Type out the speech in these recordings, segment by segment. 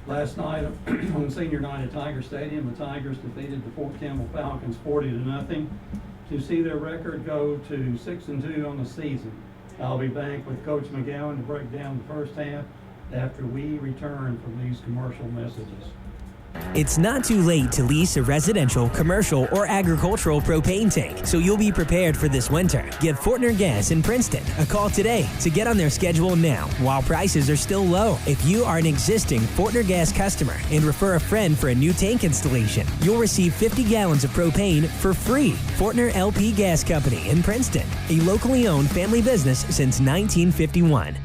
Last night on senior night at Tiger Stadium, the Tigers defeated the Fort Campbell Falcons 40-0 to see their record go to 6-2 on the season. I'll be back with Coach McGowan to break down the first half after we return from these commercial messages. It's not too late to lease a residential, commercial, or agricultural propane tank, so you'll be prepared for this winter. Give Fortner Gas in Princeton a call today to get on their schedule now while prices are still low. If you are an existing Fortner Gas customer and refer a friend for a new tank installation, you'll receive 50 gallons of propane for free. Fortner LP Gas Company in Princeton, a locally owned family business since 1951.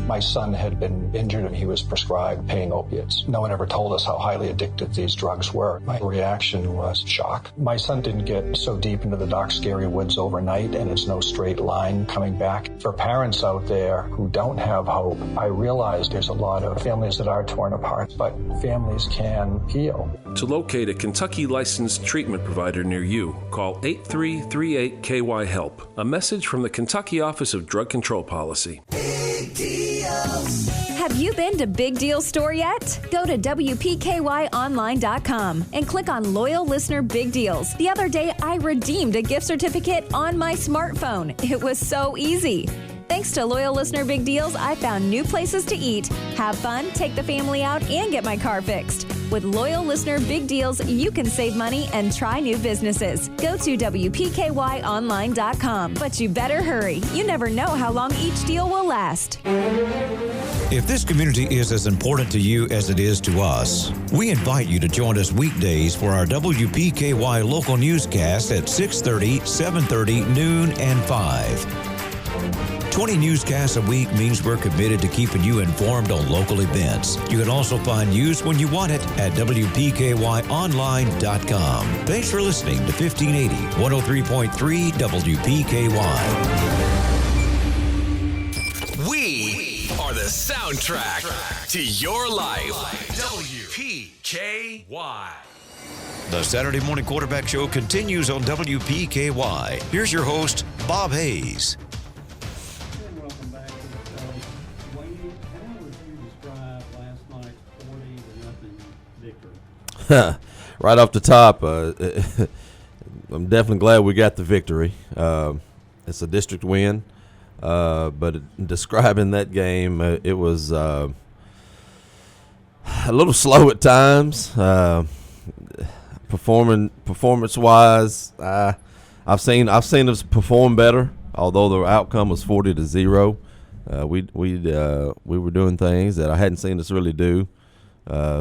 My son had been injured and he was prescribed pain opiates. No one ever told us how highly addictive these drugs were. My reaction was shock. My son didn't get so deep into the dark, scary woods overnight, and it's no straight line coming back. For parents out there who don't have hope, I realize there's a lot of families that are torn apart, but families can heal. To locate a Kentucky licensed treatment provider near you, call 8338-KY-HELP. A message from the Kentucky Office of Drug Control Policy. Have you been to Big Deal Store yet? Go to WPKYOnline.com and click on Loyal Listener Big Deals. The other day, I redeemed a gift certificate on my smartphone. It was so easy. Thanks to Loyal Listener Big Deals, I found new places to eat, have fun, take the family out, and get my car fixed. With Loyal Listener Big Deals, you can save money and try new businesses. Go to WPKYOnline.com. But you better hurry. You never know how long each deal will last. If this community is as important to you as it is to us, we invite you to join us weekdays for our WPKY local newscast at 6:30, 7:30, noon, and 5. 20 newscasts a week means we're committed to keeping you informed on local events. You can also find news when you want it at WPKYOnline.com. Thanks for listening to 1580 103.3 WPKY. We are the soundtrack to your life. WPKY. The Saturday Morning Quarterback Show continues on WPKY. Here's your host, Bob Hayes. Welcome back to the show. Wayne, how would you describe last night's 40-0 victory? Right off the top, I'm definitely glad we got the victory. It's a district win, but describing that game, it was a little slow at times. Performance-wise, I've seen us perform better. Although the outcome was 40-0, we were doing things that I hadn't seen us really do.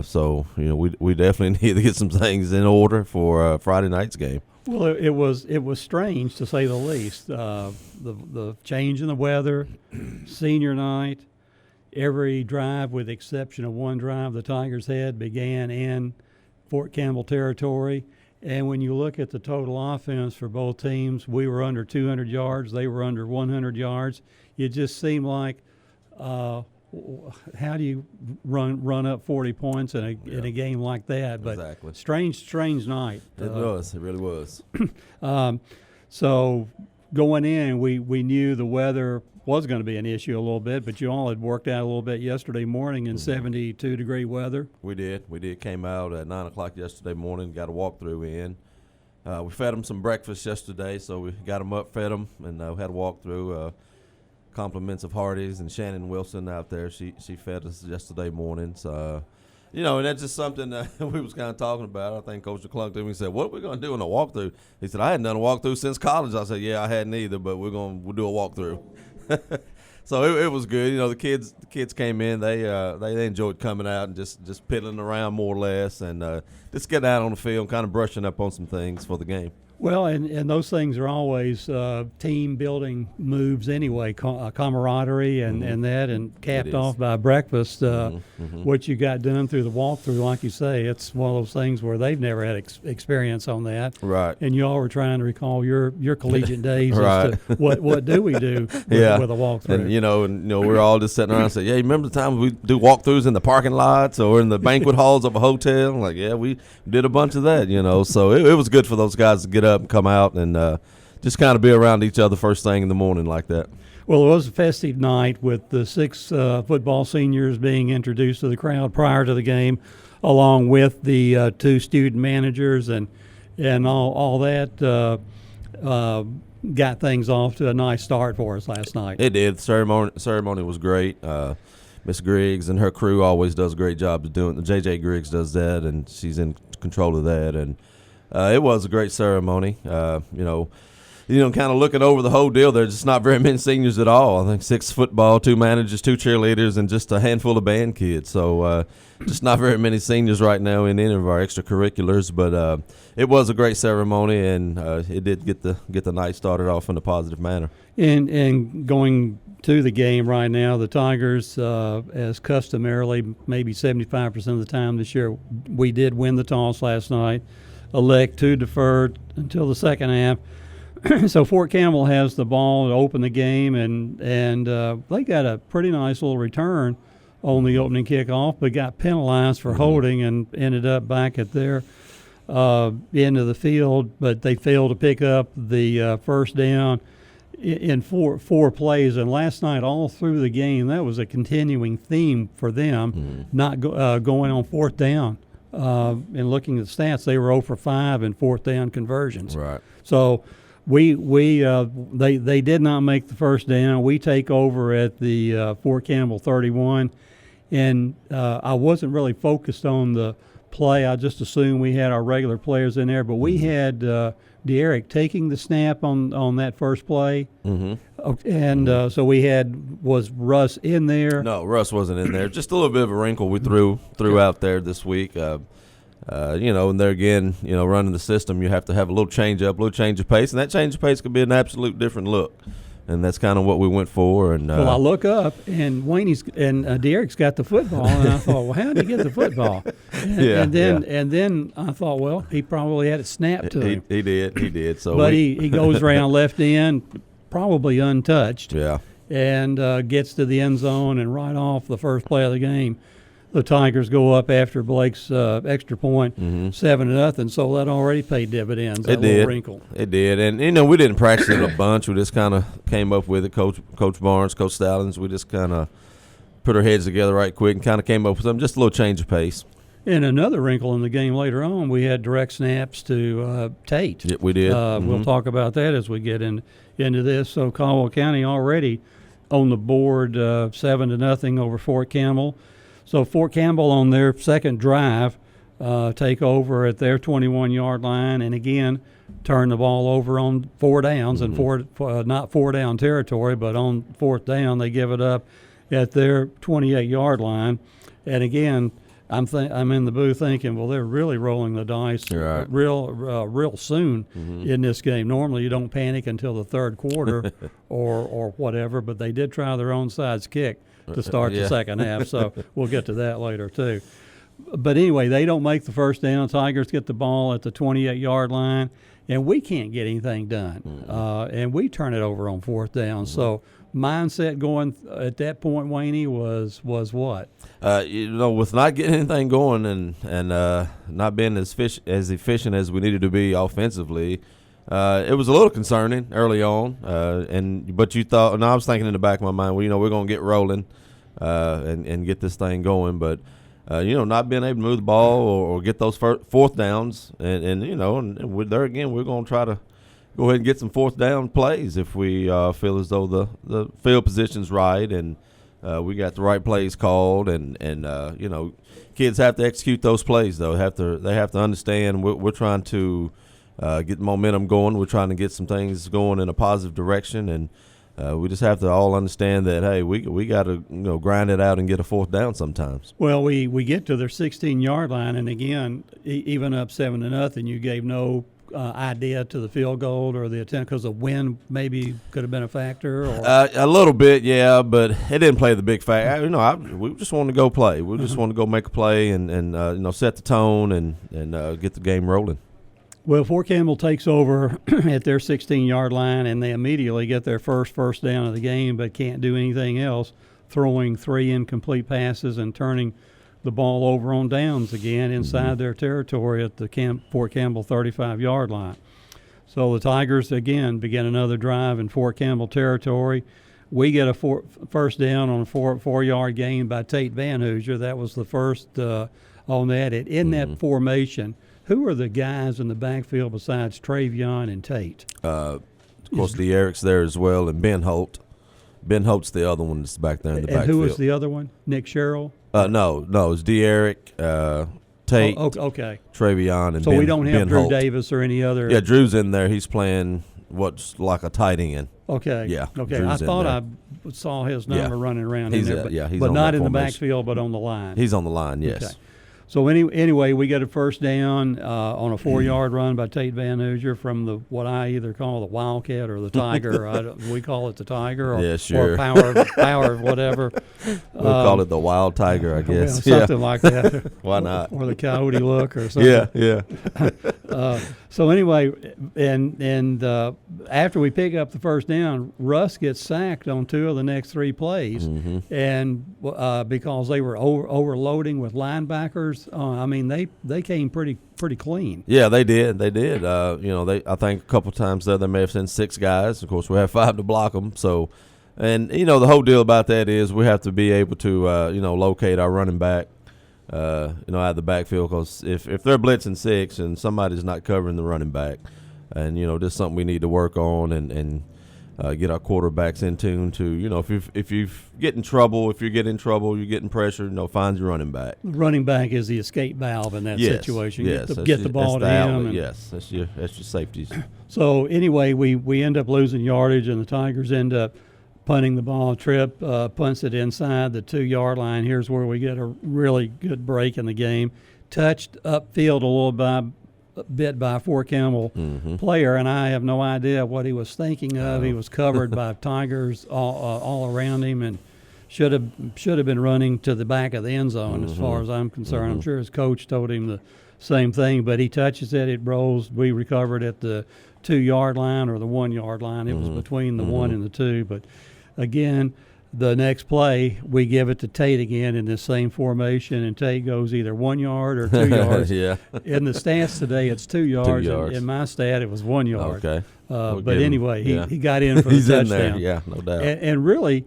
So we definitely need to get some things in order for Friday night's game. Well, it was strange to say the least. The change in the weather, senior night, every drive with the exception of one drive the Tigers had began in Fort Campbell territory. And when you look at the total offense for both teams, we were under 200 yards. They were under 100 yards. It just seemed like, how do you run up 40 points in a game like that? But exactly. Strange night. It was. It really was. So going in, we knew the weather was going to be an issue a little bit, but you all had worked out a little bit yesterday morning in 72-degree weather. We did. Came out at 9 o'clock yesterday morning, got a walkthrough in. We fed them some breakfast yesterday, so we got them up, fed them, and we had a walkthrough. Compliments of Hardee's and Shannon Wilson out there. She fed us yesterday morning. So, and that's just something we was kind of talking about. I think Coach McClung to me said, "What are we going to do in a walkthrough?" He said, "I hadn't done a walkthrough since college." I said, "Yeah, I hadn't either, but we'll do a walkthrough." So it was good. The kids came in. They enjoyed coming out and just piddling around more or less, and just getting out on the field, kind of brushing up on some things for the game. Well, and those things are always team-building moves anyway, camaraderie and that, and capped off by breakfast. What you got done through the walkthrough, like you say, it's one of those things where they've never had experience on that. Right. And you all were trying to recall your collegiate days right. as to what do we do with a walkthrough. And we're all just sitting around and say, "Yeah, remember the time we do walkthroughs in the parking lots or in the banquet halls of a hotel?" Like, yeah, we did a bunch of that, So it was good for those guys to get up and come out and just kind of be around each other first thing in the morning like that. Well, it was a festive night with the 6 football seniors being introduced to the crowd prior to the game, along with the 2 student managers and all that. Got things off to a nice start for us last night. It did. The ceremony was great. Miss Griggs and her crew always does a great job of doing it. JJ Griggs does that, and she's in control of that. And it was a great ceremony. Kind of looking over the whole deal, there's just not very many seniors at all. I think 6 football, 2 managers, 2 cheerleaders, and just a handful of band kids. So just not very many seniors right now in any of our extracurriculars. But it was a great ceremony, and it did get the night started off in a positive manner. And going to the game right now, the Tigers, as customarily, maybe 75% of the time this year, we did win the toss last night, elect to defer until the second half. So Fort Campbell has the ball to open the game, and they got a pretty nice little return on the opening kickoff, but got penalized for holding and ended up back at their end of the field. But they failed to pick up the first down in four plays. And last night, all through the game, that was a continuing theme for them, not going on fourth down. And looking at the stats, they were 0 for 5 in fourth down conversions. Right. So they did not make the first down. We take over at the Fort Campbell 31, and I wasn't really focused on the play. I just assumed we had our regular players in there, but we had Derek taking the snap on that first play, and so was Russ in there? No, Russ wasn't in there. Just a little bit of a wrinkle we threw out there this week. And there again, running the system, you have to have a little change up, a little change of pace, and that change of pace could be an absolute different look. And that's kind of what we went for. And well, I look up, and Derek's got the football, and I thought, well, how did he get the football? And then I thought, well, he probably had it snapped to him. He did. So, but he goes around left end, probably untouched. Yeah. And gets to the end zone, and right off the first play of the game, the Tigers go up after Blake's extra point, 7-0. So that already paid dividends. That little wrinkle. It did, and we didn't practice it a bunch. We just kind of came up with it. Coach Barnes, Coach Stallings. We just kind of put our heads together right quick and kind of came up with something, just a little change of pace. And another wrinkle in the game later on, we had direct snaps to Tate. Yeah, we did. We'll talk about that as we get into this. So Caldwell County already on the board, 7-0 over Fort Campbell. So Fort Campbell on their second drive take over at their 21-yard line, and again turn the ball over on 4 downs and not 4 down territory, but on 4th down they give it up at their 28-yard line. And again, I'm in the booth thinking, well, they're really rolling the dice real soon in this game. Normally you don't panic until the third quarter or whatever, but they did try their own side's kick to start the second half, so we'll get to that later too. But anyway, they don't make the first down. Tigers get the ball at the 28-yard line, and we can't get anything done. And we turn it over on 4th down. So mindset going at that point, Wayne, was what? With not getting anything going and not being as efficient as we needed to be offensively, it was a little concerning early on. But you thought, and I was thinking in the back of my mind, well, we're going to get rolling and get this thing going. But not being able to move the ball or get those 4th downs, and there again, we're going to try to go ahead and get some 4th down plays if we feel as though the field position's right and we got the right plays called, and kids have to execute those plays though. They have to understand we're trying to get momentum going. We're trying to get some things going in a positive direction, and we just have to all understand that, hey, we got to grind it out and get a 4th down sometimes. Well, we get to their 16-yard line, and again, even up 7-0, you gave no idea to the field goal or the attempt, because the wind maybe could have been a factor? Or? A little bit, yeah, but it didn't play the big factor. We just wanted to go play. We just wanted to go make a play and set the tone and get the game rolling. Well, Fort Campbell takes over at their 16-yard line, and they immediately get their first down of the game, but can't do anything else, throwing 3 incomplete passes and turning the ball over on downs again inside their territory at the Fort Campbell 35-yard line. So the Tigers, again, begin another drive in Fort Campbell territory. We get a first down on a four-yard gain by Tate Van Hoosier. That was the first on that. And in that formation, who are the guys in the backfield besides Travion and Tate? Of course, De'Eric's there as well, and Ben Holt. Ben Holt's the other one that's back there in the backfield. And who was the other one? Nick Sherrill? No, it's De'Eric, Tate, okay. Travion, and so Ben, we don't have Ben Drew Holt. Davis or any other. Yeah, Drew's in there. He's playing what's like a tight end. Okay. Yeah. Okay. Drew's I in thought there. I saw his number running around He's in there, he's but on not that in the formation. backfield, but on the line. He's on the line. Yes. Okay. So anyway, we get a first down on a 4-yard run by Tate Van Hoosier from what I either call the Wildcat or the Tiger. We call it the Tiger, or, Yeah, sure. or power, whatever. We'll call it the Wild Tiger, I guess. Well, something like that. Why not? Or the Coyote Look or something. Yeah. So anyway, and after we pick up the first down, Russ gets sacked on 2 of the next 3 plays, and because they were overloading with linebackers. I mean, they came pretty clean. Yeah, they did. They did. I think a couple times there they may have sent 6 guys. Of course, we have 5 to block them. So, and the whole deal about that is we have to be able to locate our running back. Out of the backfield, because if they're blitzing 6 and somebody's not covering the running back, and this is something we need to work on and get our quarterbacks in tune to. If you get in trouble, you're getting pressure, find your running back. Running back is the escape valve in that situation. Yes, get the ball to him. Yes, that's your safeties. So anyway, we end up losing yardage, and the Tigers end up punting the ball. Tripp punts it inside the 2-yard line. Here's where we get a really good break in the game. Touched upfield a little bit by a Fort Campbell player, and I have no idea what he was thinking of. He was covered by Tigers all around him, and should have been running to the back of the end zone as far as I'm concerned. I'm sure his coach told him the same thing, but he touches it, it rolls. We recovered at the 2-yard line or the 1-yard line. It was between the 1 and the 2, but again, the next play, we give it to Tate again in the same formation, and Tate goes either 1 yard or 2 yards. Yeah. In the stats today, it's 2 yards. 2 yards. In my stat, it was 1 yard. Okay. But anyway, he got in for the He's touchdown. in there, yeah, no doubt. And really,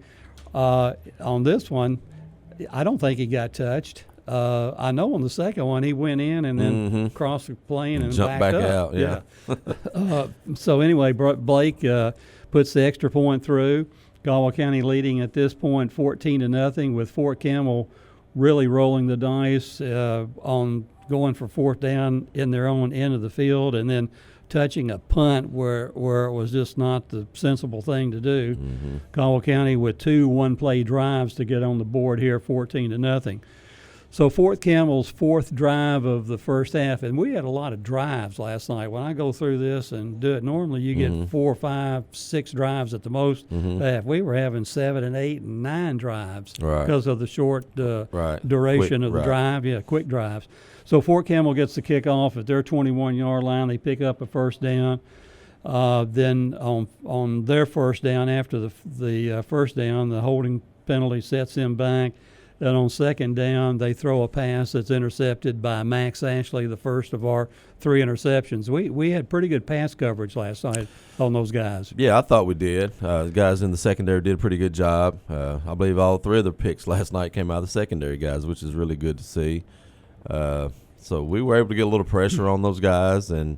on this one, I don't think he got touched. I know on the second one he went in and then crossed the plane and jumped backed back up. out. Yeah. So anyway, Blake puts the extra point through. Caldwell County leading at this point 14-0, with Fort Campbell really rolling the dice on going for 4th down in their own end of the field, and then touching a punt where it was just not the sensible thing to do. Caldwell County with 2 one-play drives to get on the board here, 14-0. So Fort Campbell's 4th drive of the first half, and we had a lot of drives last night. When I go through this and do it normally, you get 4, 5, 6 drives at the most. Half. We were having 7 and 8 and 9 drives because of the short duration of the drive. Yeah, quick drives. So Fort Campbell gets the kickoff at their 21-yard line. They pick up a first down. Then on their first down, after the first down, the holding penalty sets them back. Then on second down, they throw a pass that's intercepted by Max Ashley, the first of our 3 interceptions. We had pretty good pass coverage last night on those guys. Yeah, I thought we did. The guys in the secondary did a pretty good job. I believe all 3 of the picks last night came out of the secondary guys, which is really good to see. So we were able to get a little pressure on those guys. And,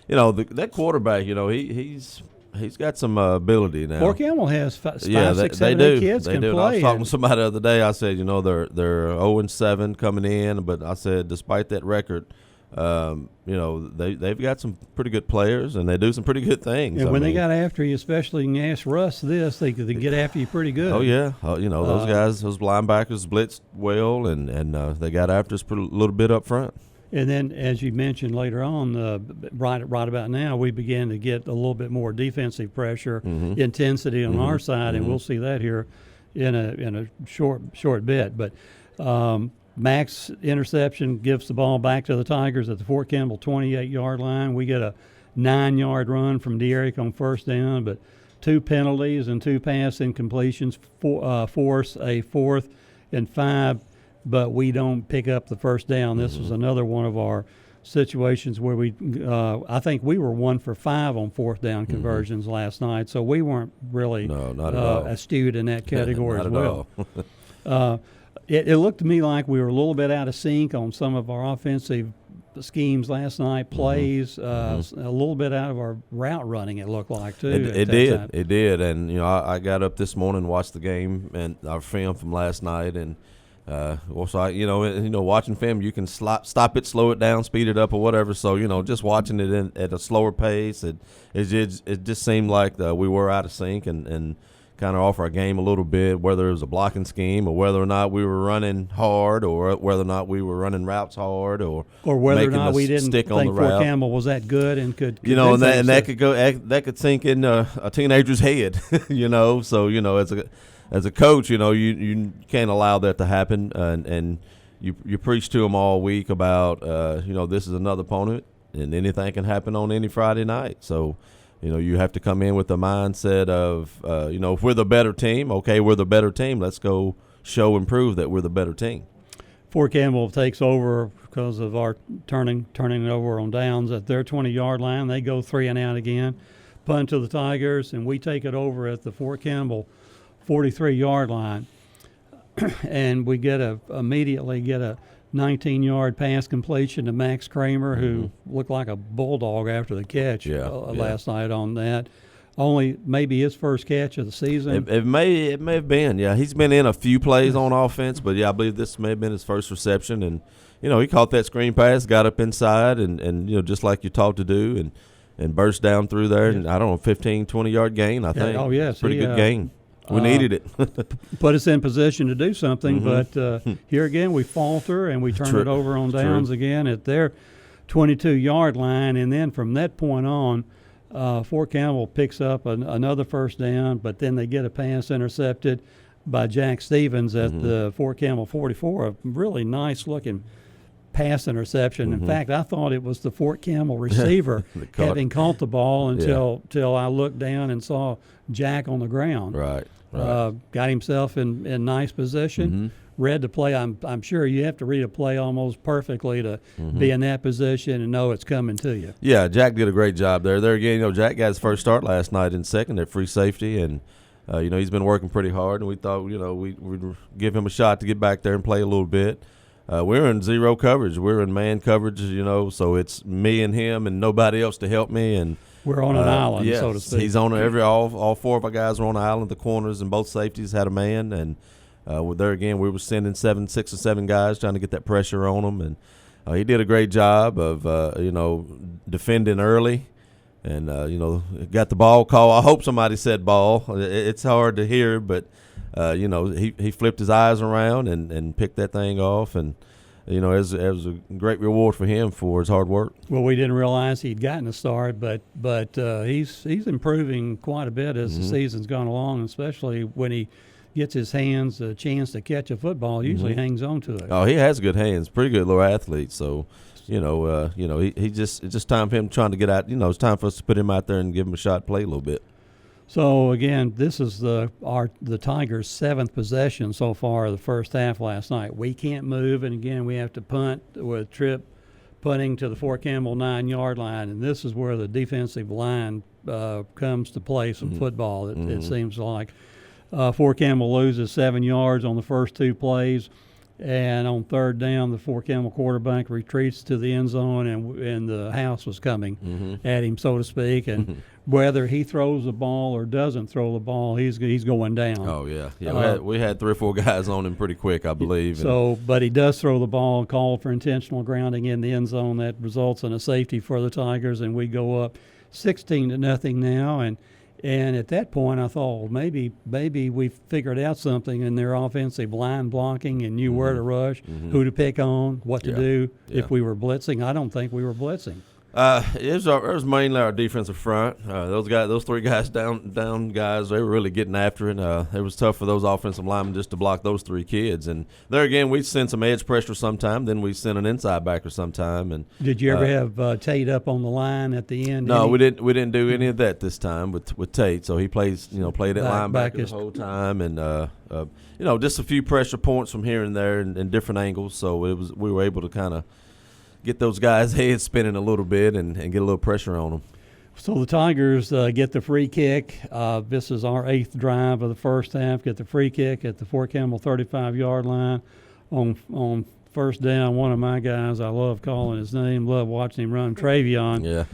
that quarterback, he's got some ability now. Fort Campbell has 5, 6, 7, they 8 kids they can do. play. I was talking to somebody the other day. I said, they're 0-7 coming in, but I said despite that record, they've got some pretty good players and they do some pretty good things. And when they got after you, especially in ask Russ this, they get after you pretty good. Oh yeah, those guys, those linebackers blitzed well, and they got after us a little bit up front. And then, as you mentioned later on, right about now, we began to get a little bit more defensive pressure, intensity on our side, and we'll see that here in a short bit. But Max interception gives the ball back to the Tigers at the Fort Campbell 28-yard line. We get a 9-yard run from De'Eric on first down, but 2 penalties and 2 pass incompletions force a 4th and 5. But we don't pick up the first down. This was another one of our situations where I think we were 1 for 5 on fourth down conversions last night, so we weren't really No, not at all. astute in that category Not as at well. all. It looked to me like we were a little bit out of sync on some of our offensive schemes last night, plays, a little bit out of our route running, it looked like, too. It did. And, I got up this morning and watched the game and our film from last night. And also, watching film, you can stop it, slow it down, speed it up or whatever. So, just watching it at a slower pace, it just seemed like we were out of sync and kind of off our game a little bit, whether it was a blocking scheme or whether or not we were running hard or whether or not we were running routes hard or whether or making not us we didn't stick on think the Fort route. Campbell was that good and could And that could sink in a teenager's head, So as a coach, you can't allow that to happen, and you preach to them all week about this is another opponent and anything can happen on any Friday night. So you have to come in with the mindset of if we're the better team, okay, we're the better team. Let's go show and prove that we're the better team. Fort Campbell takes over because of our turning it over on downs at their 20-yard line. They go 3 and out again, punt to the Tigers, and we take it over at the Fort Campbell 43-yard line. And we immediately get a 19-yard pass completion to Max Kramer, who looked like a bulldog after the catch last night on that. Only maybe his first catch of the season. It may have been. Yeah, he's been in a few plays on offense, but I believe this may have been his first reception. And he caught that screen pass, got up inside, and just like you taught to do, and burst down through there. And I don't know, 15, 20-yard gain. I think. Oh yes, pretty good gain. We needed it. Put us in position to do something, but here again we falter and we turn it over on downs again at their 22-yard line, and then from that point on, Fort Campbell picks up another first down, but then they get a pass intercepted by Jack Stevens at the Fort Campbell 44, a really nice-looking pass interception. In fact, I thought it was the Fort Campbell receiver having caught the ball until I looked down and saw Jack on the ground. Right. Got himself in nice position. Read the play. I'm sure you have to read a play almost perfectly to be in that position and know it's coming to you. Yeah, Jack did a great job there. There again, Jack got his first start last night in second at free safety, and he's been working pretty hard. And we thought we'd give him a shot to get back there and play a little bit. We're in zero coverage. We're in man coverage, so it's me and him and nobody else to help me. And we're on an island, so to speak. He's on all 4 of our guys are on the island. The corners and both safeties had a man, and there again we were sending 6 or 7 guys trying to get that pressure on him, and he did a great job of defending early, and got the ball call. I hope somebody said ball. It's hard to hear, but he flipped his eyes around and picked that thing off, and it was a great reward for him for his hard work. Well, we didn't realize he'd gotten a start, but he's improving quite a bit as the season's gone along, especially when he gets his hands a chance to catch a football. Usually hangs on to it. Oh, he has good hands, pretty good little athlete. So, he just it's just time for him trying to get out. It's time for us to put him out there and give him a shot, play a little bit. So again, this is the Tigers' 7th possession so far of the first half last night. We can't move, and again we have to punt with Tripp punting to the Fort Campbell 9-yard line, and this is where the defensive line comes to play some football. It seems like Fort Campbell loses 7 yards on the first 2 plays, and on third down, the Fort Campbell quarterback retreats to the end zone, and the house was coming at him, so to speak, and whether he throws the ball or doesn't throw the ball, he's going down. Oh yeah. We had 3 or 4 guys on him pretty quick, I believe. So, but he does throw the ball, called for intentional grounding in the end zone. That results in a safety for the Tigers, and we go up 16-0 now. And at that point, I thought, well, maybe we figured out something in their offensive line blocking and knew where to rush, who to pick on, what to do if we were blitzing. I don't think we were blitzing. It was mainly our defensive front. Those 3 guys down guys, they were really getting after it. It was tough for those offensive linemen just to block those 3 kids. And there again, we sent some edge pressure sometime. Then we sent an inside backer sometime. And did you ever have Tate up on the line at the end? No, we didn't. We didn't do any of that this time with Tate. So he played at linebacker the whole time, and just a few pressure points from here and there and different angles. So we were able to kind of get those guys' heads spinning a little bit and get a little pressure on them. So the Tigers get the free kick. This is our 8th drive of the first half. Get the free kick at the Fort Campbell 35-yard line on first down. One of my guys, I love calling his name, love watching him run, Travion,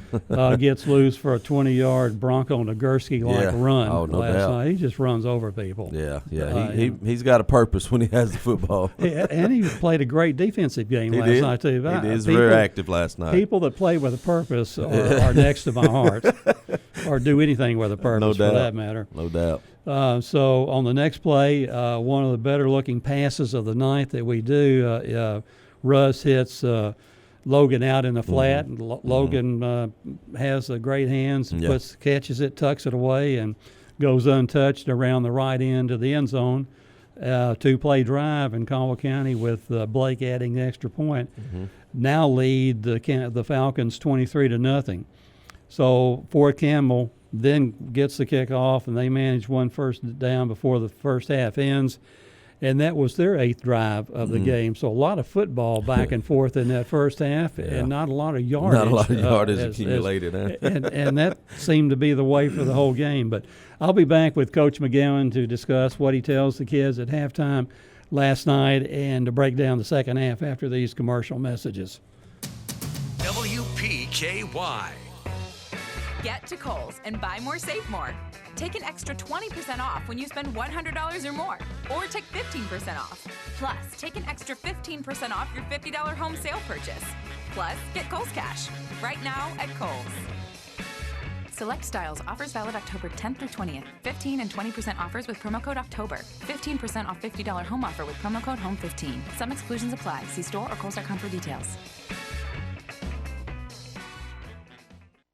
gets loose for a 20-yard Bronco Nagurski-like run last night. He just runs over people. He's got a purpose when he has the football. And he played a great defensive game last night, too. He is very active last night. People that play with a purpose are next to my heart, or do anything with a purpose, for that matter. No doubt. So on the next play, one of the better-looking passes of the night that we do, Russ hits Logan out in the flat, and Logan has great hands, catches it, tucks it away, and goes untouched around the right end of the end zone. 2-play drive in Caldwell County with Blake adding the extra point. Now lead the Falcons 23-0. So Fort Campbell then gets the kickoff, and they manage one first down before the first half ends. And that was their 8th drive of the game. So a lot of football back and forth in that first half, and not a lot of yardage. Not a lot of yardage accumulated. And that seemed to be the way for the whole game. But I'll be back with Coach McGowan to discuss what he tells the kids at halftime last night and to break down the second half after these commercial messages. WPKY. Get to Kohl's and buy more, save more. Take an extra 20% off when you spend $100 or more, or take 15% off. Plus, take an extra 15% off your $50 home sale purchase. Plus, get Kohl's Cash right now at Kohl's. Select styles. Offers valid October 10th through 20th. 15 and 20% offers with promo code October. 15% off $50 home offer with promo code HOME15. Some exclusions apply. See store or Kohl's.com for details.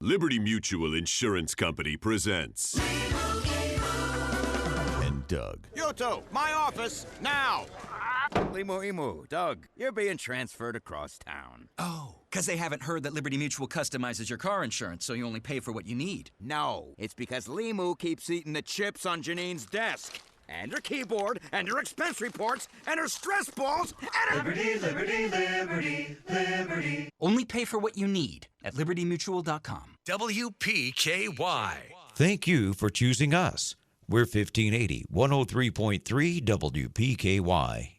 Liberty Mutual Insurance Company presents. And Doug. Yoto, my office, now! Limu, Doug, you're being transferred across town. Oh, because they haven't heard that Liberty Mutual customizes your car insurance, so you only pay for what you need. No, it's because Limu keeps eating the chips on Janine's desk. And her keyboard, and her expense reports, and her stress balls, and her... Liberty. Only pay for what you need at libertymutual.com. WPKY. Thank you for choosing us. We're 1580, 103.3 WPKY.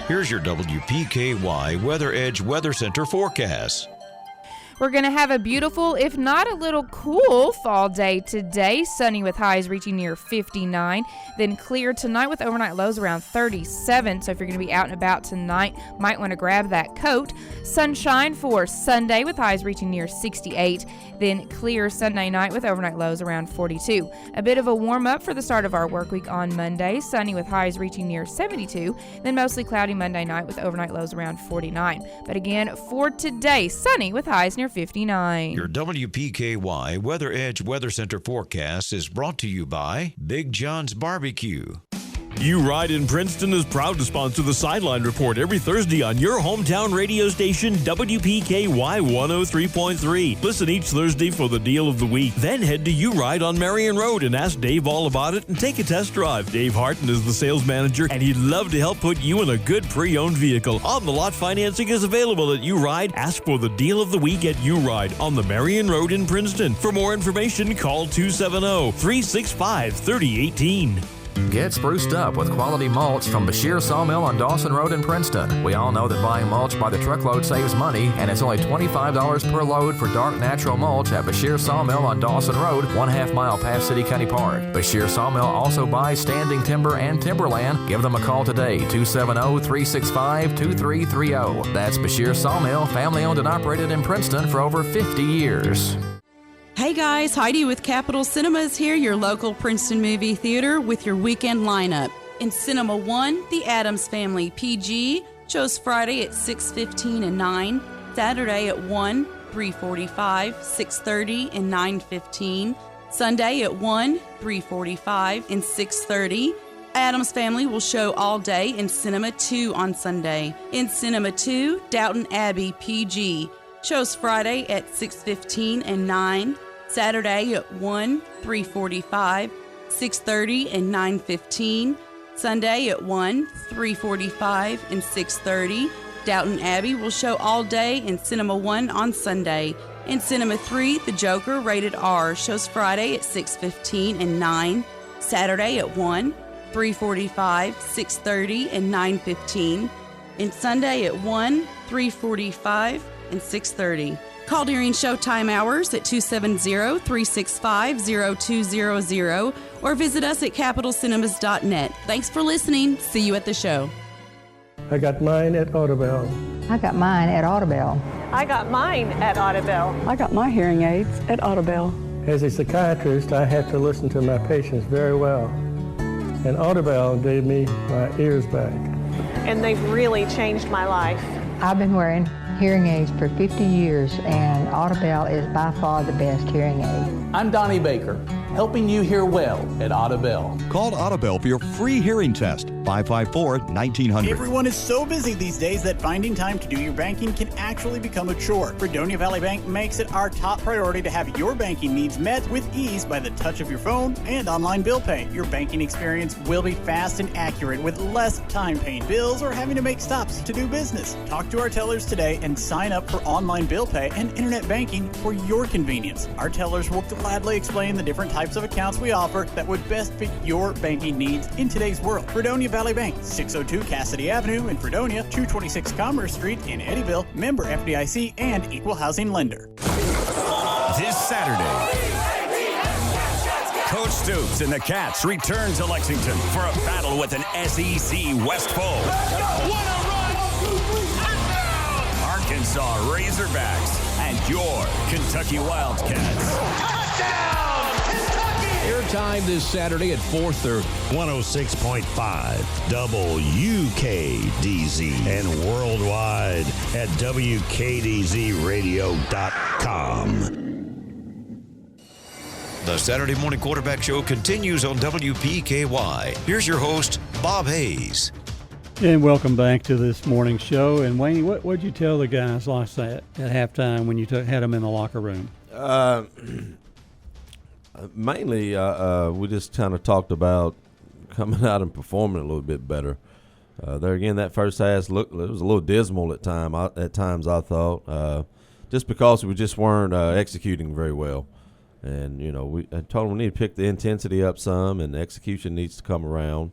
Here's your WPKY Weather Edge Weather Center forecast. We're going to have a beautiful, if not a little cool, fall day today. Sunny with highs reaching near 59. Then clear tonight with overnight lows around 37. So if you're going to be out and about tonight, might want to grab that coat. Sunshine for Sunday with highs reaching near 68. Then clear Sunday night with overnight lows around 42. A bit of a warm up for the start of our work week on Monday. Sunny with highs reaching near 72. Then mostly cloudy Monday night with overnight lows around 49. But again, for today, sunny with highs near 59. Your WPKY Weather Edge Weather Center forecast is brought to you by Big John's Barbecue. U-Ride in Princeton is proud to sponsor the Sideline Report every Thursday on your hometown radio station, WPKY 103.3. Listen each Thursday for the deal of the week. Then head to U-Ride on Marion Road and ask Dave all about it and take a test drive. Dave Harton is the sales manager, and he'd love to help put you in a good pre-owned vehicle. On-the-lot financing is available at U-Ride. Ask for the deal of the week at U-Ride on the Marion Road in Princeton. For more information, call 270-365-3018. Get spruced up with quality mulch from Bashir Sawmill on Dawson Road in Princeton. We all know that buying mulch by the truckload saves money, and it's only $25 per load for dark natural mulch at Bashir Sawmill on Dawson Road, 1/2 mile past City County Park. Bashir Sawmill also buys standing timber and timberland. Give them a call today, 270-365-2330. That's Bashir Sawmill, family owned and operated in Princeton for over 50 years. Hey guys, Heidi with Capitol Cinemas here, your local Princeton movie theater with your weekend lineup. In Cinema 1, The Addams Family PG shows Friday at 6:15 and 9, Saturday at 1, 3:45, 6:30, and 9:15, Sunday at 1, 3:45, and 6:30. Addams Family will show all day in Cinema 2 on Sunday. In Cinema 2, Downton Abbey PG shows Friday at 6:15 and 9, Saturday at 1, 3:45, 6:30, and 9:15, Sunday at 1, 3:45, and 6:30, Downton Abbey will show all day in Cinema 1 on Sunday. In Cinema 3, The Joker, rated R, shows Friday at 6:15 and 9, Saturday at 1, 3:45, 6:30, and 9:15, and Sunday at 1, 3:45, and 6:30. Call during showtime hours at 270-365-0200 or visit us at capitalcinemas.net. Thanks for listening. See you at the show. I got mine at Audubell. I got mine at Audubell. I got mine at Audubell. I got my hearing aids at Audubell. As a psychiatrist, I have to listen to my patients very well. And Audubell gave me my ears back. And they've really changed my life. I've been wearing hearing aids for 50 years, and Audubell is by far the best hearing aid. I'm Donnie Baker, helping you hear well at Audubell. Call Audubell for your free hearing test, 554-1900. Everyone is so busy these days that finding time to do your banking can actually become a chore. Fredonia Valley Bank makes it our top priority to have your banking needs met with ease by the touch of your phone and online bill pay. Your banking experience will be fast and accurate with less time paying bills or having to make stops to do business. Talk to our tellers today and sign up for online bill pay and internet banking for your convenience. Our tellers will gladly explain the different types of accounts we offer that would best fit your banking needs in today's world. Fredonia Valley Bank, 602 Cassidy Avenue in Fredonia, 226 Commerce Street in Eddyville, member FDIC and equal housing lender. This Saturday, Coach Stoops and the Cats return to Lexington for a battle with an SEC West foe. Arkansas Razorbacks and your Kentucky Wildcats. Airtime this Saturday at 4:30. 106.5 WKDZ and worldwide at WKDZradio.com. The Saturday Morning Quarterback Show continues on WPKY. Here's your host, Bob Hayes. And welcome back to this morning show. And Wayne, what'd you tell the guys last night at halftime when you had them in the locker room? Mainly, we just kind of talked about coming out and performing a little bit better. There again, that first half it was a little dismal at times. I thought, just because we just weren't executing very well, and I told them we need to pick the intensity up some, and the execution needs to come around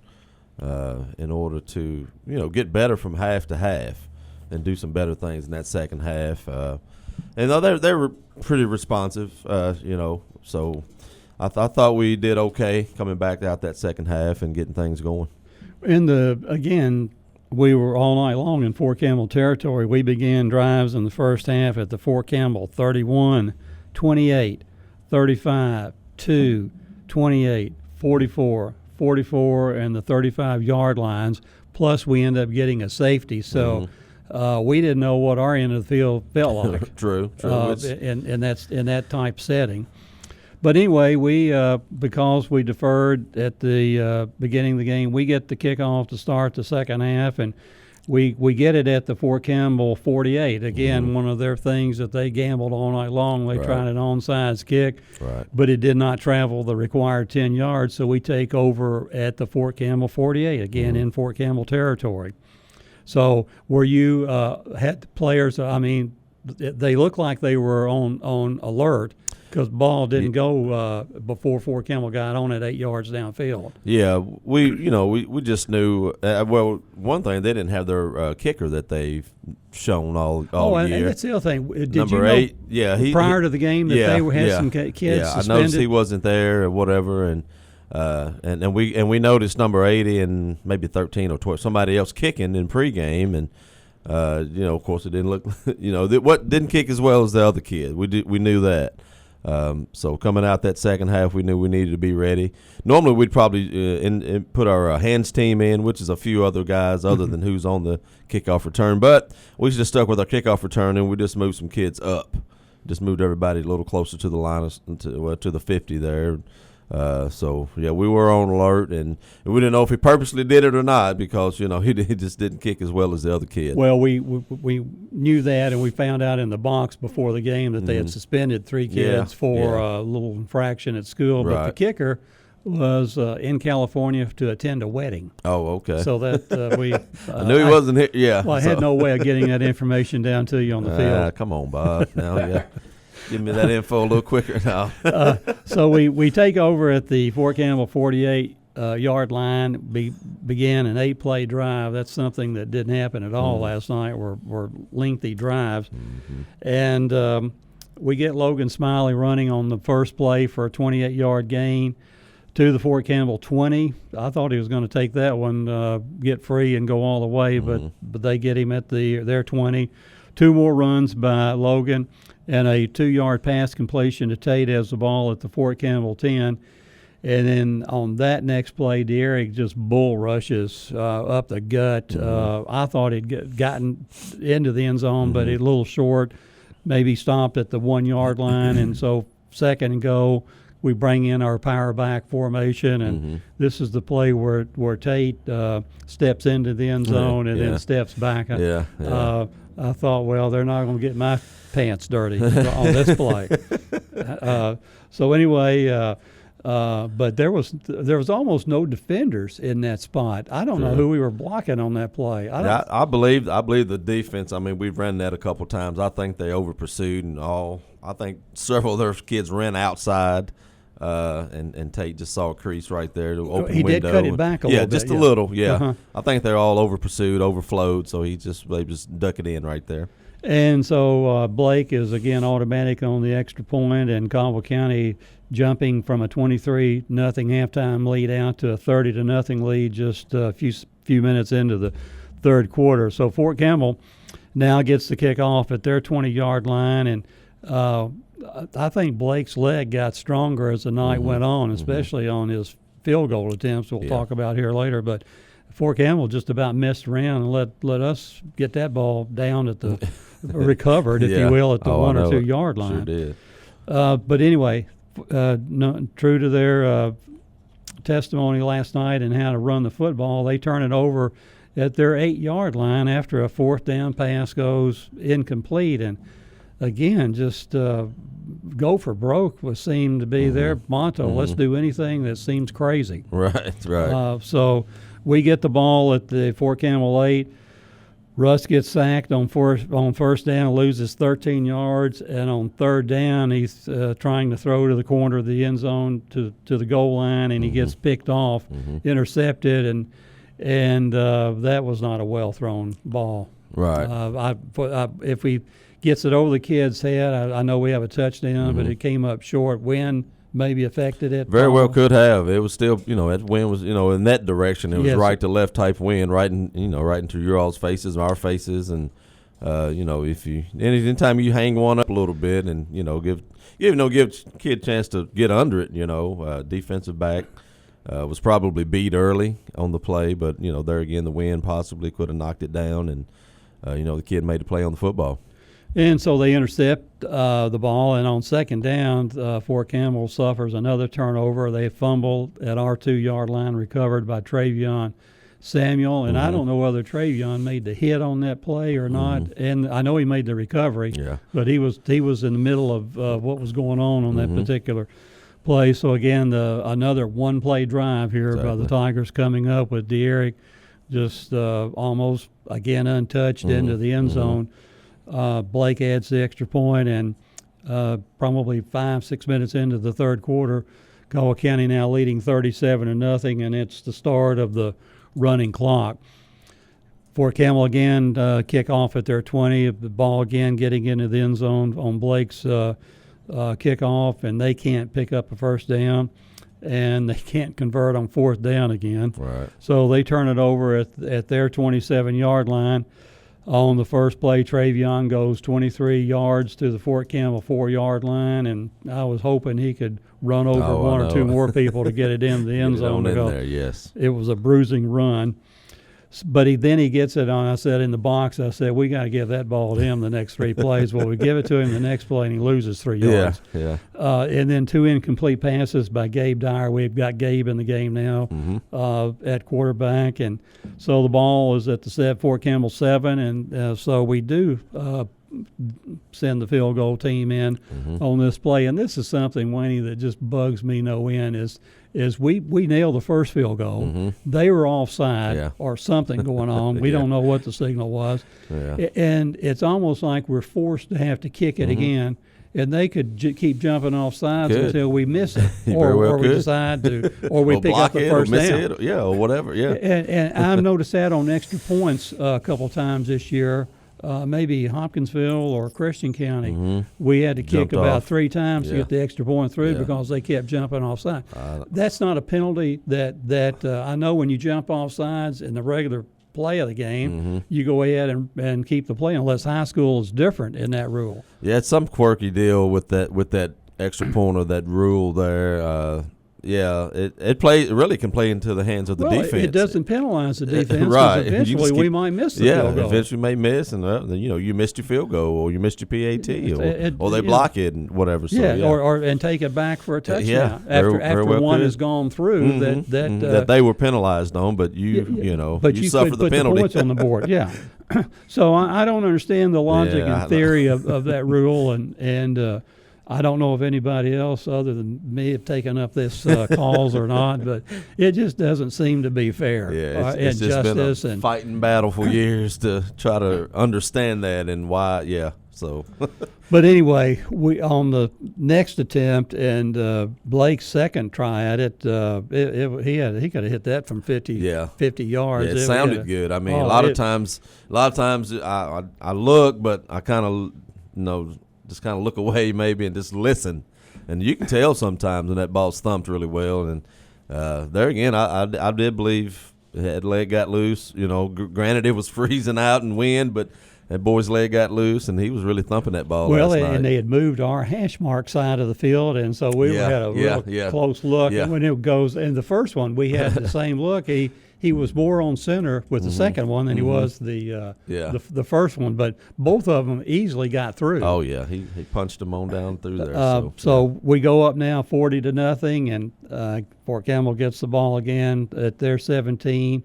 in order to get better from half to half, and do some better things in that second half. And they were pretty responsive, so. I thought we did okay coming back out that second half and getting things going. Again, we were all night long in Fort Campbell territory. We began drives in the first half at the Fort Campbell 31, 28, 35, 2, 28, 44, 44, and the 35-yard lines. Plus, we ended up getting a safety. So we didn't know what our end of the field felt like. True. And that's in that type setting. But anyway, we because we deferred at the beginning of the game, we get the kickoff to start the second half, and we get it at the Fort Campbell 48. Again, one of their things that they gambled all night long. They tried an onside kick, but it did not travel the required 10 yards, so we take over at the Fort Campbell 48, again in Fort Campbell territory. So were you had players, they looked like they were on alert, because the ball didn't go before Fort Campbell got on it 8 yards downfield. Yeah, we just knew. One thing, they didn't have their kicker that they've shown all year. And that's the other thing. Did Number 8, prior to the game that they had some kids suspended? I noticed he wasn't there or whatever, and we noticed number 80 and maybe 13 or 12 somebody else kicking in pregame, and of course it didn't look what didn't kick as well as the other kid. We knew that. So coming out that second half, we knew we needed to be ready. Normally, we'd probably put our hands team in, which is a few other guys other than who's on the kickoff return. But we just stuck with our kickoff return, and we just moved some kids up. Just moved everybody a little closer to the line, to the 50 there. We were on alert, and we didn't know if he purposely did it or not, because he just didn't kick as well as the other kid. Well, we knew that, and we found out in the box before the game that they had suspended 3 kids for a little infraction at school. But the kicker was in California to attend a wedding. Oh, okay. So that we. I knew he wasn't here. Yeah. Well, I had no way of getting that information down to you on the field. Come on, Bob. Now, yeah. Give me that info a little quicker now. So we take over at the Fort Campbell 48 yard line. Began an 8-play drive. That's something that didn't happen at all last night. Were lengthy drives, and we get Logan Smiley running on the first play for a 28-yard gain to the Fort Campbell 20. I thought he was going to take that one, get free and go all the way, but they get him at their 20. 2 more runs by Logan and a 2-yard pass completion to Tate as the ball at the Fort Campbell 10. And then on that next play, De'Eric just bull rushes up the gut. I thought he'd gotten into the end zone, but he's a little short, maybe stopped at the 1-yard line. And so 2nd and goal, we bring in our power back formation, and this is the play where Tate steps into the end zone and then steps back. I thought, well, they're not going to get my pants dirty on this play. So anyway, but there was almost no defenders in that spot. I don't know who we were blocking on that play. I believe the defense. I mean, we've run that a couple times. I think they over pursued and all. I think several of their kids ran outside. And Tate just saw a crease right there, the open he window. Did cut it back a little bit. Just a little, I think they're all over pursued, overflowed, so they just duck it in right there. And so Blake is again automatic on the extra point, and Caldwell County jumping from a 23-0 halftime lead out to a 30-0 lead just a few minutes into the third quarter. So Fort Campbell now gets the kick off at their 20-yard line, and I think Blake's leg got stronger as the night went on, especially on his field goal attempts we'll talk about here later. But Fort Campbell just about messed around and let us get that ball down at the recovered, if you will, at the 1 or 2 yard line. Sure did. But anyway, true to their testimony last night and how to run the football, they turn it over at their 8-yard line after a 4th down pass goes incomplete. And again, just go for broke seemed to be their motto. Let's do anything that seems crazy. Right. So we get the ball at the Fort Campbell 8. Russ gets sacked on first down, loses 13 yards, and on 3rd down he's trying to throw to the corner of the end zone to the goal line, and he gets picked off, intercepted, and that was not a well-thrown ball. Right. If we gets it over the kid's head, I know we have a touchdown, but it came up short. Wind maybe affected it. Very well could have. It was still, that wind was, in that direction. It was right to left type wind, right into your all's faces and our faces. And, anytime you hang one up a little bit and, give kid a chance to get under it, defensive back was probably beat early on the play. But, there again, the wind possibly could have knocked it down. And, the kid made a play on the football. And so they intercept the ball, and on 2nd down, Fort Campbell suffers another turnover. They fumble at our 2-yard line, recovered by Travion Samuel. And I don't know whether Travion made the hit on that play or not. And I know he made the recovery, but he was in the middle of what was going on that particular play. So again, another 1-play drive here by the Tigers coming up with De'Eric just almost again untouched into the end zone. Blake adds the extra point, and probably 5-6 minutes into the third quarter, Caldwell County now leading 37-0, and it's the start of the running clock. Fort Campbell again kick off at their 20. The ball again getting into the end zone on Blake's kickoff, and they can't pick up a first down, and they can't convert on 4th down again. Right. So they turn it over at their 27-yard line. On the first play, Travion goes 23 yards to the Fort Campbell 4-yard line, and I was hoping he could run over one or two more people to get it in the end zone. It was a bruising run. But he gets it on, I said, in the box. I said, we got to give that ball to him the next 3 plays. Well, we give it to him the next play, and he loses 3 yards. And then 2 incomplete passes by Gabe Dyer. We've got Gabe in the game now at quarterback. And so the ball is at the Fort Campbell 7. And so we do send the field goal team in on this play. And this is something, Wayne, that just bugs me no end is we nailed the first field goal. They were offside or something going on. We don't know what the signal was. And it's almost like we're forced to have to kick it again. And they could keep jumping off sides until we miss it, or we decide to, or we pick up the first down. Or whatever. And I've noticed that on extra points a couple times this year. Maybe Hopkinsville or Christian County, we had to kick about 3 times to get the extra point through because they kept jumping off sides. That's not a penalty that I know when you jump off sides in the regular play of the game, you go ahead and keep the play unless high school is different in that rule. Yeah, it's some quirky deal with that extra point or that rule there. It really can play into the hands of the defense. It doesn't penalize the defense. Right. Eventually, we might miss the field goal. Eventually may miss, and you missed your field goal, or you missed your PAT, or they block it and whatever. So, and take it back for a touchdown after one has gone through that they were penalized on, but you suffer the penalty. The points on the board. So I don't understand the logic and theory of that rule, and I don't know if anybody else other than me have taken up this cause or not, but it just doesn't seem to be fair. Yeah, it's just been a fighting battle for years to try to understand that and why. Yeah, so. But anyway, we on the next attempt and Blake's second try at it, he could have hit that from 50 yards. Yeah, it sounded good. I mean, a lot of times I look, but I kind of just kind of look away maybe and just listen, and you can tell sometimes when that ball's thumped really well. And there again, I did believe that leg got loose. Granted it was freezing out and wind, but that boy's leg got loose, and he was really thumping that ball last night. And they had moved our hash mark side of the field, and so we had a real close look. And when it goes, and the first one we had the same look. He was more on center with the second one than he was the first one, but both of them easily got through. Oh yeah, he punched them on down through there. So we go up now 40-0, and Fort Campbell gets the ball again at their 17,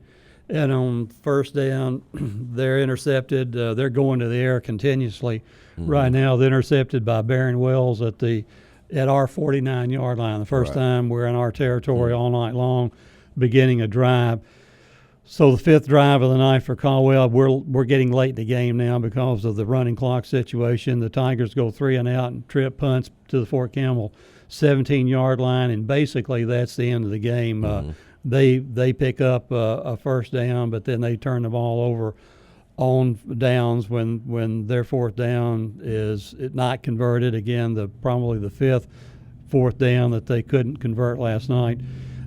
and on first down they're intercepted. They're going to the air continuously right now. They're intercepted by Barron Wells at our 49-yard line. The first time we're in our territory all night long, beginning a drive. So the fifth drive of the night for Caldwell, we're getting late in the game now because of the running clock situation. The Tigers go 3 and out and trip punts to the Fort Campbell 17-yard line, and basically that's the end of the game. They pick up a first down, but then they turn the ball over on downs when their fourth down is not converted. Again, probably the fourth down that they couldn't convert last night.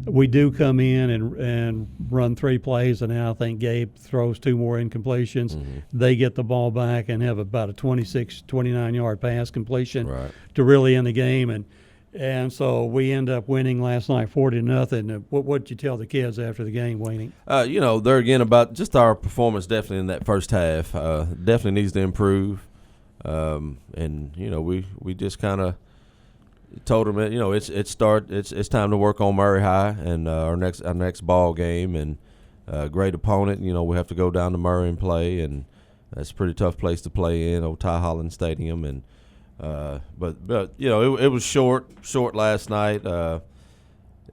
We do come in and run 3 plays, and now I think Gabe throws 2 more incompletions. They get the ball back and have about a 26, 29-yard pass completion to really end the game. And so we end up winning last night 40-0. What did you tell the kids after the game, Wayne? They're again about just our performance definitely in that first half. Definitely needs to improve. And we just kind of told them that it's time to work on Murray High and our next ball game, and great opponent. We have to go down to Murray and play, and that's a pretty tough place to play in, old Ty Holland Stadium. And but it was short last night,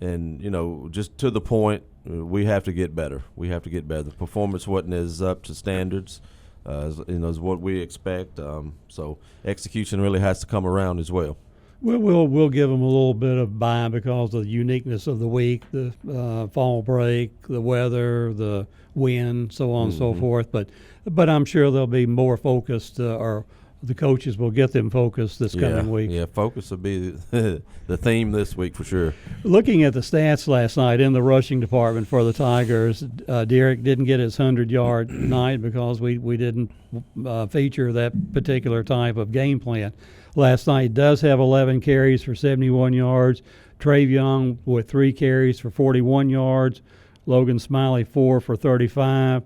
and just to the point. We have to get better. The performance wasn't as up to standards as what we expect. So execution really has to come around as well. We'll give them a little bit of bye because of the uniqueness of the week, the fall break, the weather, the wind, so on and so forth. But I'm sure they'll be more focused, or the coaches will get them focused this coming week. Yeah, focus will be the theme this week for sure. Looking at the stats last night in the rushing department for the Tigers, Derek didn't get his 100-yard night because we didn't feature that particular type of game plan. Last night does have 11 carries for 71 yards. Travion with 3 carries for 41 yards. Logan Smiley 4 for 35.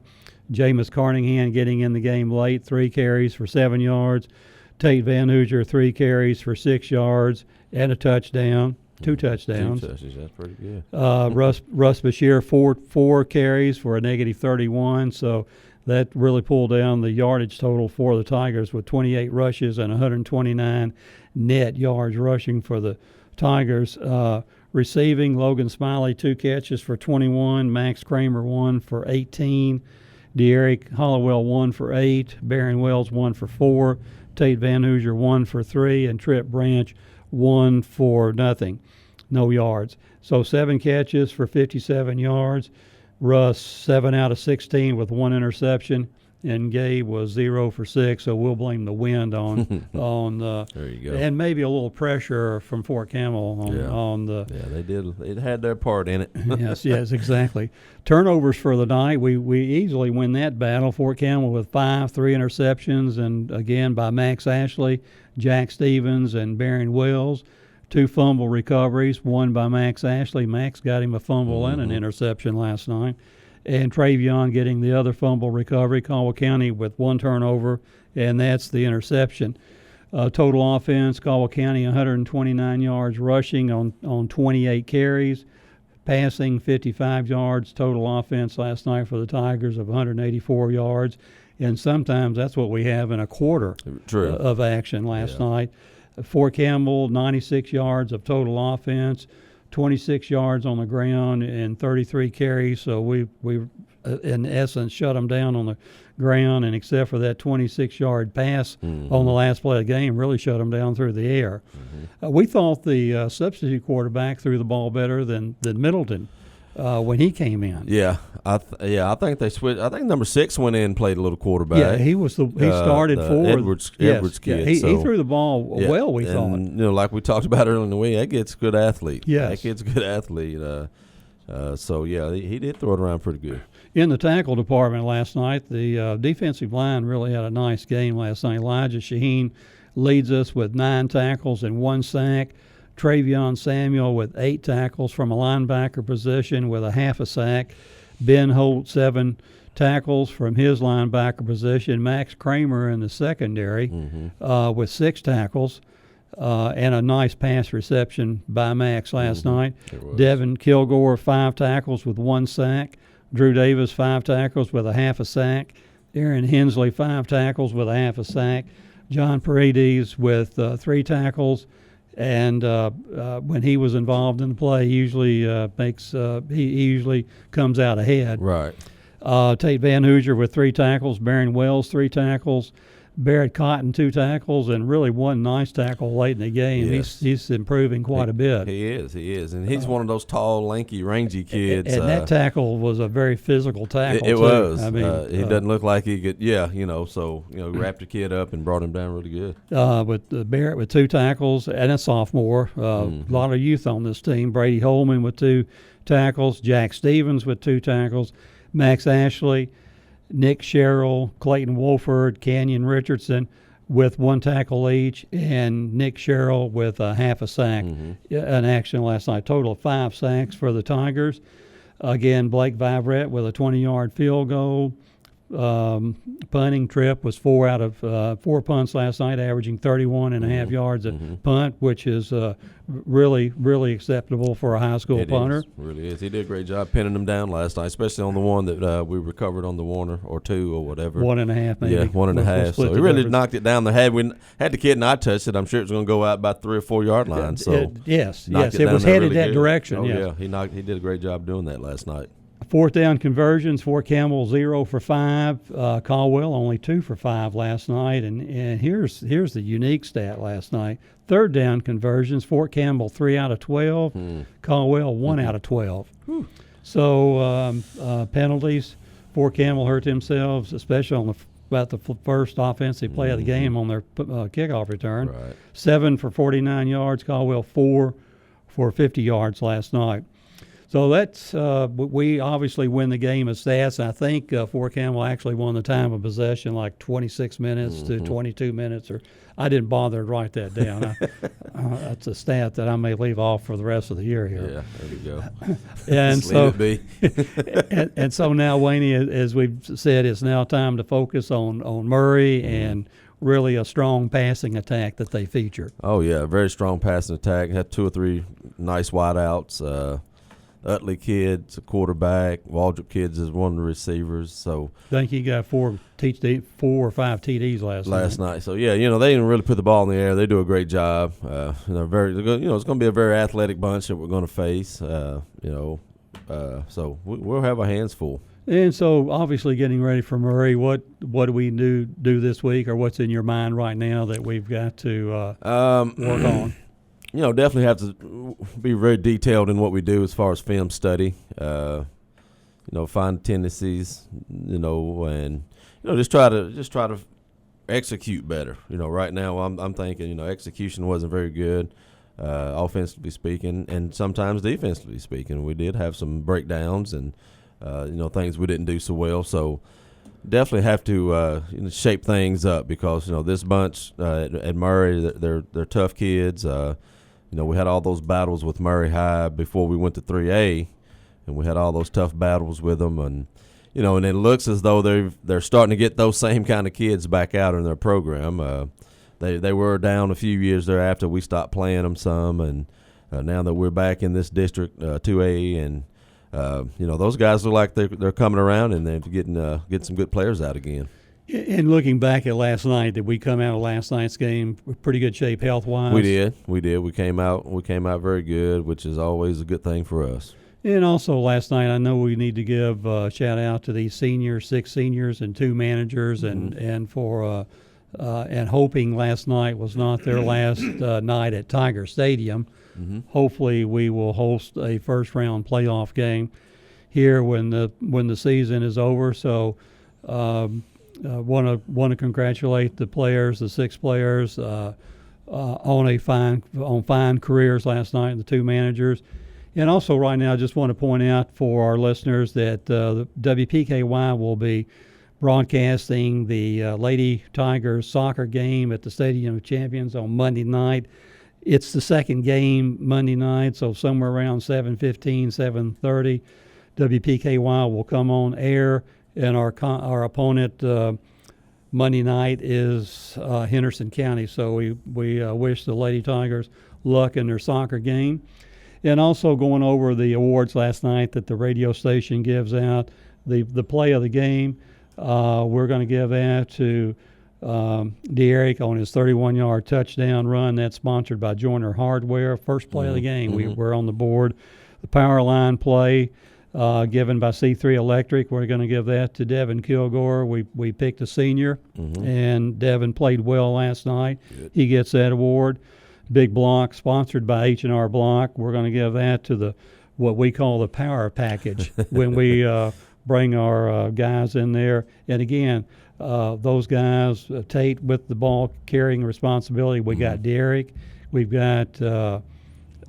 Jameis Carningham getting in the game late, 3 carries for 7 yards. Tate Van Hooser 3 carries for 6 yards and a touchdown, 2 touchdowns. 2 touchdowns, that's pretty good. Russ Bashir 4 carries for a negative 31. So That really pulled down the yardage total for the Tigers with 28 rushes and 129 net yards rushing for the Tigers. Receiving, Logan Smiley, 2 catches for 21. Max Kramer, 1 for 18. De'Eric Hollowell, 1 for 8. Barron Wells, 1 for 4. Tate Van Hoosier, 1 for 3. And Trip Branch, 1 for nothing. No yards. So 7 catches for 57 yards. Russ, 7 out of 16 with 1 interception. And Gabe was 0 for 6, so we'll blame the wind on there you go. And maybe a little pressure from Fort Campbell on the. Yeah, they did. They had their part in it. yes, exactly. Turnovers for the night. We easily win that battle. Fort Campbell with 5, 3 interceptions, and again by Max Ashley, Jack Stevens, and Barron Wells. 2 fumble recoveries, 1 by Max Ashley. Max got him a fumble and an interception last night. And Travion getting the other fumble recovery. Caldwell County with 1 turnover, and that's the interception. Total offense, Caldwell County 129 yards rushing on 28 carries. Passing 55 yards. Total offense last night for the Tigers of 184 yards. And sometimes that's what we have in a quarter of action last night. Fort Campbell, 96 yards of total offense. 26 yards on the ground and 33 carries, so we in essence shut them down on the ground, and except for that 26-yard pass on the last play of the game, really shut them down through the air. We thought the substitute quarterback threw the ball better than Middleton when he came in. Yeah, I think they switched. I think number 6 went in and played a little quarterback. Yeah, he started for Edwards kid. He threw the ball well. We thought, like we talked about earlier in the week, that kid's a good athlete. Yes, that kid's a good athlete. So he did throw it around pretty good. In the tackle department last night, the defensive line really had a nice game last night. Elijah Shaheen leads us with 9 tackles and 1 sack. Travion Samuel with 8 tackles from a linebacker position with a half a sack. Ben Holt, 7 tackles from his linebacker position. Max Kramer in the secondary with 6 tackles and a nice pass reception by Max last night. Devin Kilgore, 5 tackles with 1 sack. Drew Davis, 5 tackles with a half a sack. Aaron Hensley, 5 tackles with a half a sack. John Paredes with 3 tackles. And when he was involved in the play, he usually he usually comes out ahead. Right. Tate Van Hoosier with 3 tackles, Barron Wells 3 tackles, Barrett Cotton 2 tackles, and really 1 nice tackle late in the game. Yes. He's improving quite a bit. He is, and he's one of those tall, lanky, rangy kids. And that tackle was a very physical tackle. It was. I mean, he doesn't look like he could. So wrapped the kid up and brought him down really good. With Barrett with 2 tackles and a sophomore. A lot of youth on this team. Brady Holman with 2 tackles. Jack Stevens with 2 tackles. Max Ashley, Nick Sherrill, Clayton Wolford, Canyon Richardson with 1 tackle each, and Nick Sherrill with a half a sack in action last night. Total of 5 sacks for the Tigers. Again, Blake Vivrette with a 20-yard field goal. Punting trip was 4 out of 4 punts last night, averaging 31.5 yards a punt, which is really, really acceptable for a high school punter. It really is. He did a great job pinning them down last night, especially on the one that we recovered on the Warner, or 2 or whatever. 1.5 maybe. Yeah, 1.5. So he really knocked it down. Had the kid not touched it, I'm sure it was going to go out about 3 or 4 yard line. So yes, it was headed that direction. Oh yes. Yeah, he did a great job doing that last night. 4th down conversions, Fort Campbell 0 for 5. Caldwell only 2 for 5 last night. And here's the unique stat last night. 3rd down conversions, Fort Campbell 3 out of 12. Caldwell 1 out of 12. So penalties, Fort Campbell hurt themselves, especially on about the first offensive play of the game on their kickoff return. Right. 7 for 49 yards, Caldwell 4 for 50 yards last night. So that's we obviously win the game of stats. I think Fort Campbell actually won the time of possession like 26 minutes to 22 minutes, or I didn't bother to write that down. That's a stat that I may leave off for the rest of the year here. Yeah, there you go. And Just so, leave it be. and so now, Wayne, as we've said, it's now time to focus on Murray and really a strong passing attack that they feature. Oh yeah, very strong passing attack. Had 2 or 3 nice wideouts. Utley kid's a quarterback. Waldrop kids is one of the receivers. So I think he got 4 or 5 TDs last night. So yeah, they didn't really put the ball in the air. They do a great job. It's going to be a very athletic bunch that we're going to face. So we'll have our hands full. And so, obviously, getting ready for Murray, what do we do this week, or what's in your mind right now that we've got to work on? Definitely have to be very detailed in what we do as far as film study. Find tendencies, and just try to execute better. Right now I'm thinking, execution wasn't very good, offensively speaking, and sometimes defensively speaking. We did have some breakdowns and things we didn't do so well. So definitely have to shape things up because this bunch at Murray, they're tough kids. We had all those battles with Murray High before we went to 3A, and we had all those tough battles with them, and and it looks as though they're starting to get those same kind of kids back out in their program. They were down a few years thereafter. We stopped playing them some, and now that we're back in this district 2A, and those guys look like they're coming around and they're getting some good players out again. And looking back at last night, did we come out of last night's game with pretty good shape health-wise? We did. We came out very good, which is always a good thing for us. And also last night, I know we need to give a shout-out to these seniors, 6 seniors and 2 managers, and hoping last night was not their last night at Tiger Stadium. Mm-hmm. Hopefully we will host a first-round playoff game here when the season is over. So want to congratulate the players, the 6 players, on fine careers last night, and the 2 managers. And also right now, I just want to point out for our listeners that the WPKY will be broadcasting the Lady Tigers soccer game at the Stadium of Champions on Monday night. It's the second game Monday night, so somewhere around 7:15, 7:30, WPKY will come on air, and our opponent Monday night is Henderson County. So we wish the Lady Tigers luck in their soccer game. And also going over the awards last night that the radio station gives out, the play of the game, we're going to give that to Derek on his 31-yard touchdown run. That's sponsored by Joyner Hardware. First play of the game, we're on the board. The power line play given by C3 Electric, we're going to give that to Devin Kilgore. We picked a senior, and Devin played well last night. Good. He gets that award. Big block sponsored by H&R Block. We're going to give that to what we call the power package when we bring our guys in there. And again, those guys, Tate with the ball carrying responsibility. We got Derek. We've got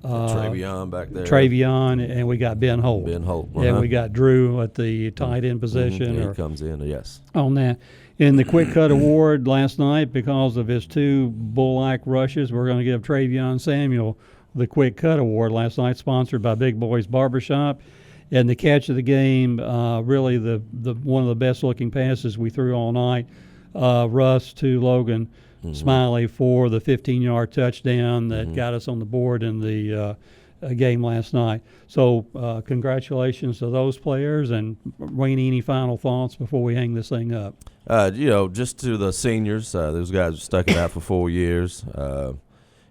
Travion back there. Travion, and we got Ben Holt. And we got Drew at the tight end position. He comes in, yes. On that. In the Quick Cut Award last night, because of his 2 bull-like rushes, we're going to give Travion Samuel the Quick Cut Award last night, sponsored by Big Boys Barbershop. And the catch of the game, really the one of the best-looking passes we threw all night, Russ to Logan Smiley for the 15-yard touchdown that got us on the board in the game last night. So congratulations to those players. And Wayne, any final thoughts before we hang this thing up? Just to the seniors, those guys stuck it out for 4 years.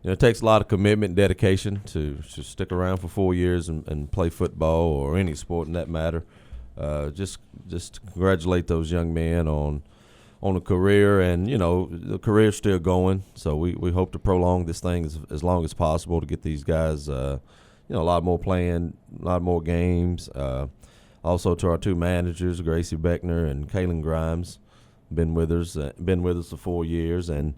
It takes a lot of commitment and dedication to stick around for 4 years and play football or any sport in that matter. Just congratulate those young men on a career, and the career's still going. So we hope to prolong this thing as long as possible to get these guys a lot more playing, a lot more games. Also to our 2 managers, Gracie Beckner and Kaylin Grimes, been with us for 4 years, and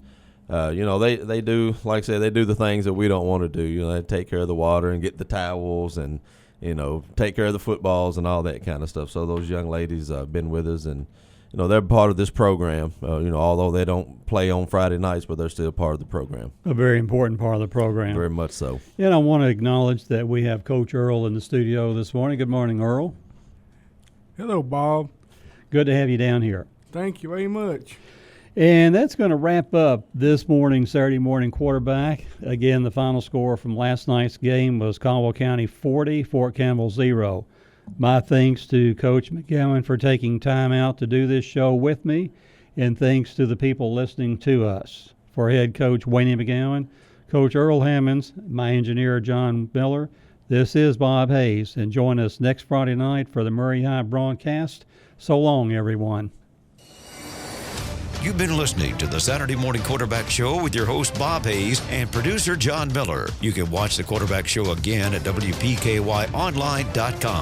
they do, like I said, they do the things that we don't want to do. They take care of the water and get the towels and take care of the footballs and all that kind of stuff. So those young ladies been with us, and they're part of this program. Although they don't play on Friday nights, but they're still part of the program. A very important part of the program. Very much so. And I want to acknowledge that we have Coach Earl in the studio this morning. Good morning, Earl. Hello, Bob. Good to have you down here. Thank you very much. And that's going to wrap up this morning, Saturday morning quarterback. Again, the final score from last night's game was Caldwell County 40, Fort Campbell 0. My thanks to Coach McGowan for taking time out to do this show with me, and thanks to the people listening to us. For head coach Wayne McGowan, Coach Earl Hammonds, my engineer John Miller, this is Bob Hayes, and join us next Friday night for the Murray High broadcast. So long, everyone. You've been listening to the Saturday Morning Quarterback Show with your host, Bob Hayes, and producer John Miller. You can watch the Quarterback Show again at WPKYOnline.com.